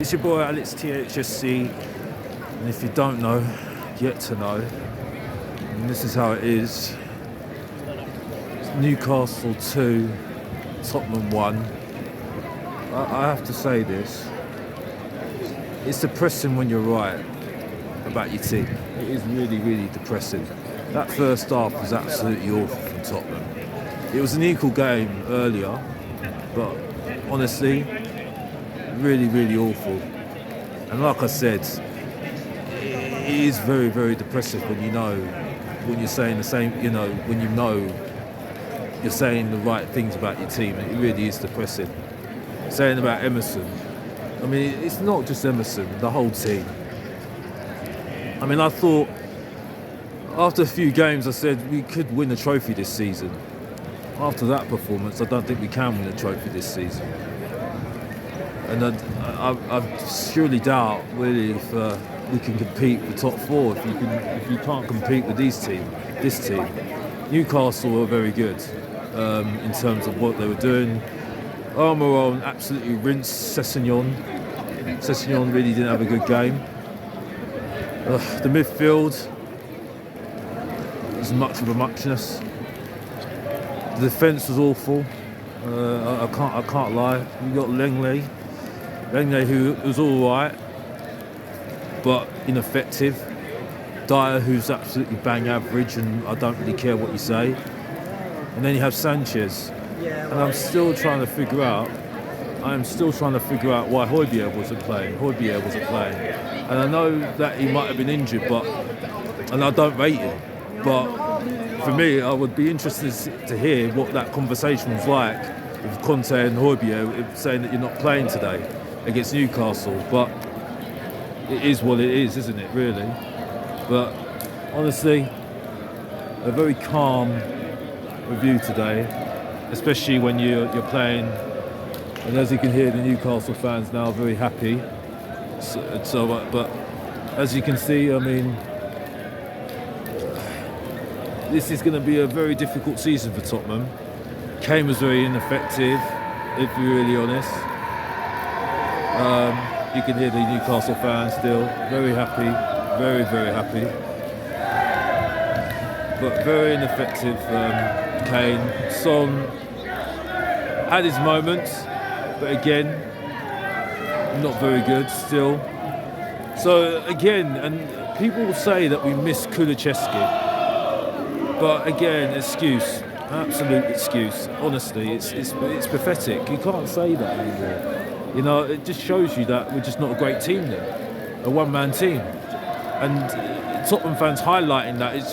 It's your boy Alex THSC, and if you don't know, get to know. And this is how it is. It's Newcastle 2, Tottenham 1. I have to say this. It's depressing when you're right about your team. It is really, really depressing. That first half was absolutely awful from Tottenham. It was an equal game earlier, but honestly, really, really awful. And like I said, it is very, very depressive when when you're saying the same, when you're saying the right things about your team. It really is depressing. Saying about Emerson, I mean, it's not just Emerson, the whole team. I mean, I thought after a few games, I said we could win a trophy this season. After that performance, I don't think we can win a trophy this season. And I surely doubt, really, if we can compete with top four. If you can't compete with this team. Newcastle were very good in terms of what they were doing. Almiron absolutely rinsed Sessegnon. Sessegnon really didn't have a good game. The midfield was much of a muchness. The defence was awful. I can't lie. You got Langley, who was all right, but ineffective. Dyer, who's absolutely bang average, and I don't really care what you say. And then you have Sanchez, and I'm still trying to figure out why Højbjerg wasn't playing. And I know that he might have been injured, and I don't rate him. But for me, I would be interested to hear what that conversation was like with Conte and Højbjerg saying that you're not playing today against Newcastle. But it is what it is, isn't it, really? But honestly, a very calm review today, especially when you're playing. And as you can hear, the Newcastle fans now are very happy. But as you can see, I mean, this is going to be a very difficult season for Tottenham. Kane was very ineffective, if you're really honest. You can hear the Newcastle fans still very happy, very, very happy. But very ineffective, Kane. Son had his moments, but again, not very good still. So again, and people will say that we miss Kulusevski. But again, excuse, absolute excuse. Honestly, it's pathetic. You can't say that anymore. It just shows you that we're just not a great team then, a one-man team. And Tottenham fans highlighting that, it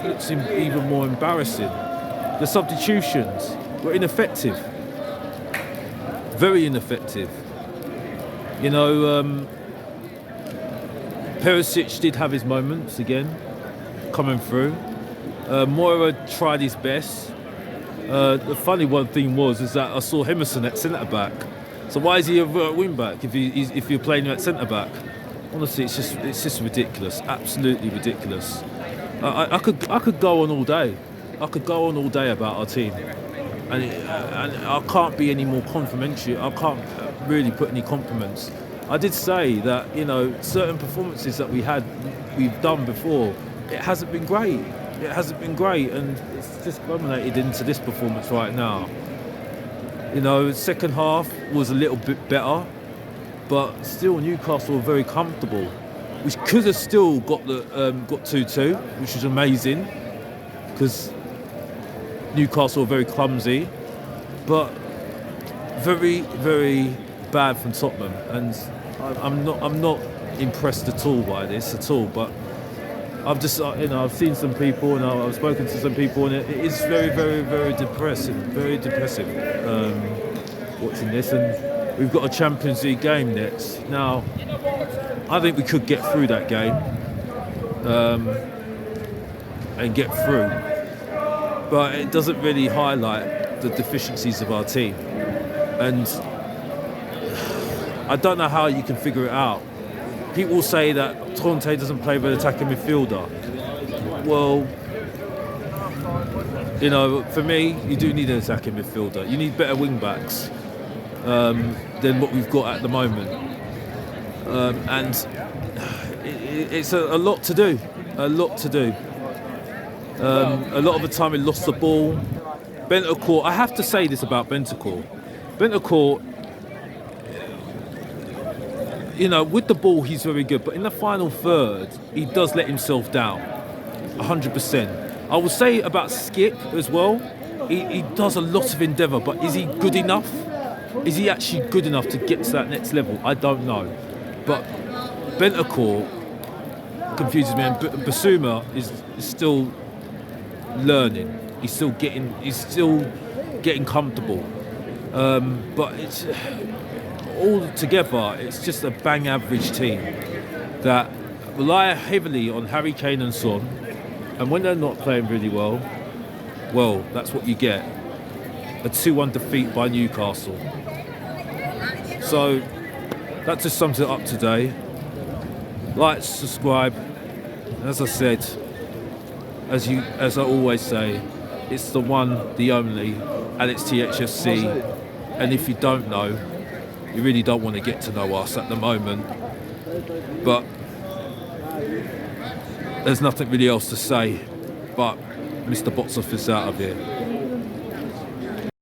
looks even more embarrassing. The substitutions were ineffective, very ineffective. Perisic did have his moments again, coming through. Moira tried his best. The funny one thing is that I saw Emerson at centre-back. So why is he a wing-back if you're playing at centre-back? Honestly, it's just ridiculous, absolutely ridiculous. I could go on all day. I could go on all day about our team, and I can't be any more complimentary. I can't really put any compliments. I did say that certain performances that we've done before, it hasn't been great. It hasn't been great, and it's just culminated into this performance right now. Second half was a little bit better, but still Newcastle were very comfortable. We could have still got 2-2, which was amazing, because Newcastle were very clumsy, but very, very bad from Tottenham, and I'm not impressed at all by this at all. But I've just, I've seen some people and I've spoken to some people, and it is very, very, very depressing, watching this. And we've got a Champions League game next. Now, I think we could get through that game and get through, but it doesn't really highlight the deficiencies of our team. And I don't know how you can figure it out. People say that Conte doesn't play with an attacking midfielder. Well, for me, you do need an attacking midfielder. You need better wing backs than what we've got at the moment. and it's a lot to do. A lot to do. A lot of the time he lost the ball. Bentancur, I have to say this about Bentancur. Bentancur, with the ball he's very good, but in the final third he does let himself down, 100%. I would say about Skip as well. He does a lot of endeavour, but is he good enough? Is he actually good enough to get to that next level? I don't know. But Bentancur confuses me, and Basuma is still learning. He's still getting comfortable. But it's all together, it's just a bang average team that rely heavily on Harry Kane and Son. And when they're not playing really well, that's what you get. A 2-1 defeat by Newcastle. So that just sums it up today. Like, subscribe. As I said, as I always say, it's the one, the only, and it's THFC. And if you don't know, you really don't want to get to know us at the moment. But there's nothing really else to say. But Mr. Box Office out of here.